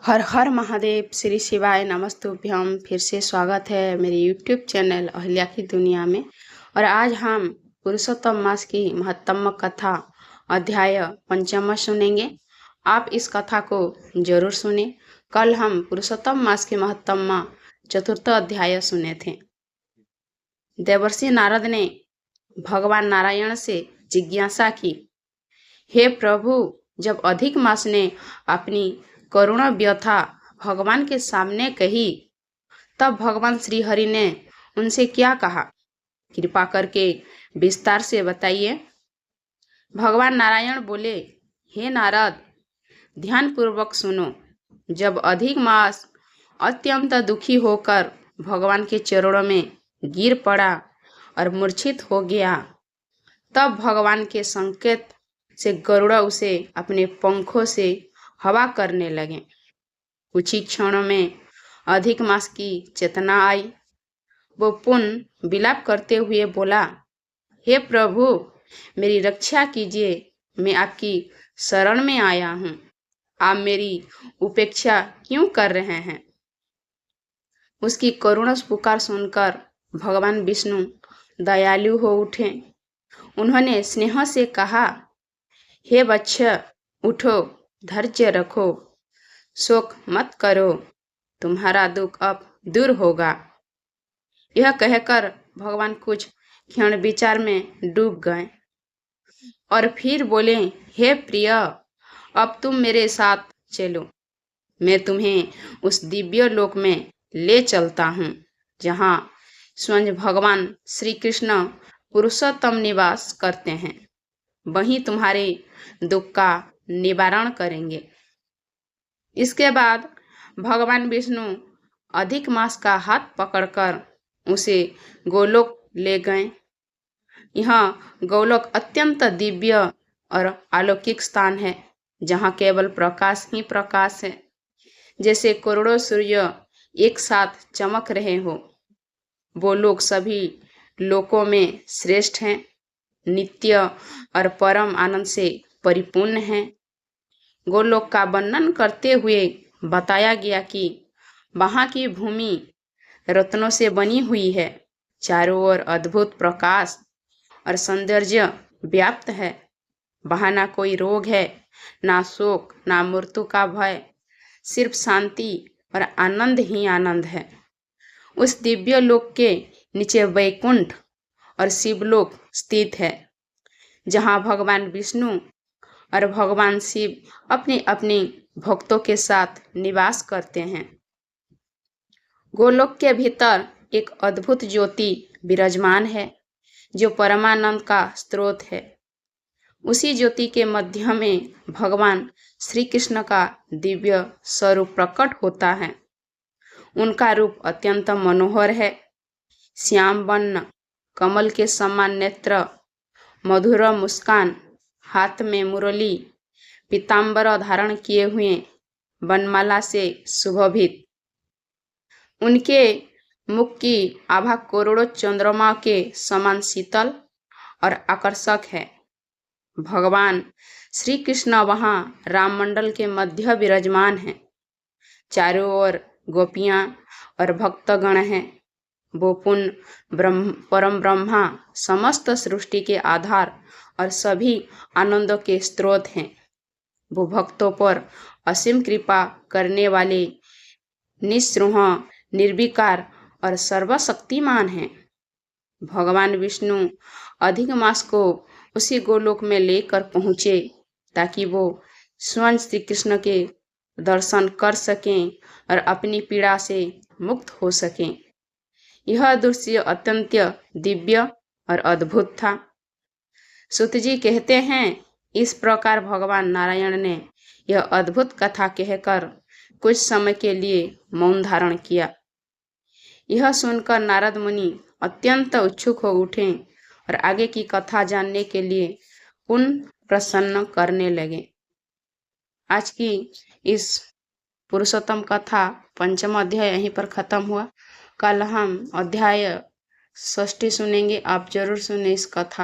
हर हर महादेव, श्री शिवाय नमस्तुभ्यम। फिर से स्वागत है मेरे यूट्यूब चैनल अहिल्या की दुनिया में। और आज हम पुरुषोत्तम मास की महत्तम कथा अध्याय पंचम सुनेंगे। आप इस कथा को जरूर सुने। कल हम पुरुषोत्तम मास की महत्तम चतुर्थ अध्याय सुने थे। देवर्षि नारद ने भगवान नारायण से जिज्ञासा की, हे प्रभु, जब अधिक मास ने अपनी करुण व्यथा भगवान के सामने कही, तब भगवान श्री हरि ने उनसे क्या कहा? कृपा करके विस्तार से बताइए। भगवान नारायण बोले, हे नारद, ध्यान पूर्वक सुनो। जब अधिक मास अत्यंत दुखी होकर भगवान के चरणों में गिर पड़ा और मूर्छित हो गया, तब भगवान के संकेत से गरुड़ उसे अपने पंखों से हवा करने लगे। कुछ ही क्षणों में अधिक मास की चेतना आई। वो पुनः विलाप करते हुए बोला, हे प्रभु, मेरी रक्षा कीजिए, मैं आपकी शरण में आया हूँ। आप मेरी उपेक्षा क्यों कर रहे हैं? उसकी करुण पुकार सुनकर भगवान विष्णु दयालु हो उठे। उन्होंने स्नेह से कहा, हे वत्स, उठो, धैर्य रखो, शोक मत करो, तुम्हारा दुख अब दूर होगा। यह कहकर भगवान कुछ क्षण विचार में डूब गए और फिर बोले, हे प्रिय, अब तुम मेरे साथ चलो। मैं तुम्हें उस दिव्य लोक में ले चलता हूँ जहाँ स्वयं भगवान श्री कृष्ण पुरुषोत्तम निवास करते हैं। वहीं तुम्हारे दुख का निवारण करेंगे। इसके बाद भगवान विष्णु अधिक मास का हाथ पकड़कर उसे गोलोक ले गए। यह गोलोक अत्यंत दिव्य और अलौकिक स्थान है, जहाँ केवल प्रकाश ही प्रकाश है, जैसे करोड़ों सूर्य एक साथ चमक रहे हो। वो लोग सभी लोकों में श्रेष्ठ हैं, नित्य और परम आनंद से परिपूर्ण हैं। गोलोक का वर्णन करते हुए बताया गया कि वहाँ की भूमि रत्नों से बनी हुई है। चारों ओर अद्भुत प्रकाश और सौंदर्य व्याप्त है। वहाँ ना कोई रोग है, ना शोक, ना मृत्यु का भय, सिर्फ शांति और आनंद ही आनंद है। उस दिव्य लोक के नीचे वैकुंठ और शिवलोक स्थित है, जहाँ भगवान विष्णु और भगवान शिव अपने अपने भक्तों के साथ निवास करते हैं। गोलोक के भीतर एक अद्भुत ज्योति विराजमान है, जो परमानंद का स्रोत है। उसी ज्योति के मध्य में भगवान श्री कृष्ण का दिव्य स्वरूप प्रकट होता है। उनका रूप अत्यंत मनोहर है। श्याम वर्ण, कमल के समान नेत्र, मधुर मुस्कान, हाथ में मुरली, पीताम्बर धारण किए हुए, वनमाला से सुशोभित। उनके मुख की आभा करोड़ों चंद्रमा के समान शीतल और आकर्षक है। भगवान श्री कृष्ण वहाँ राममंडल के मध्य विराजमान हैं। चारों ओर गोपियाँ और भक्तगण हैं। वो परम ब्रह्मा समस्त सृष्टि के आधार और सभी आनंदों के स्रोत हैं। वो भक्तों पर असीम कृपा करने वाले, निस्पृह, निर्विकार और सर्वशक्तिमान हैं। भगवान विष्णु अधिक मास को उसी गोलोक में लेकर पहुँचे, ताकि वो स्वयं श्री कृष्ण के दर्शन कर सकें और अपनी पीड़ा से मुक्त हो सकें। यह दृश्य अत्यंत दिव्य और अद्भुत था। सूत जी कहते हैं, इस प्रकार भगवान नारायण ने यह अद्भुत कथा कहकर कुछ समय के लिए मौन धारण किया। यह सुनकर नारद मुनि अत्यंत उत्सुक हो उठे और आगे की कथा जानने के लिए पुनः प्रसन्न करने लगे। आज की इस पुरुषोत्तम कथा पंचम अध्याय यहीं पर खत्म हुआ। कल हम अध्याय 6 सुनेंगे। आप जरूर सुने इस कथा।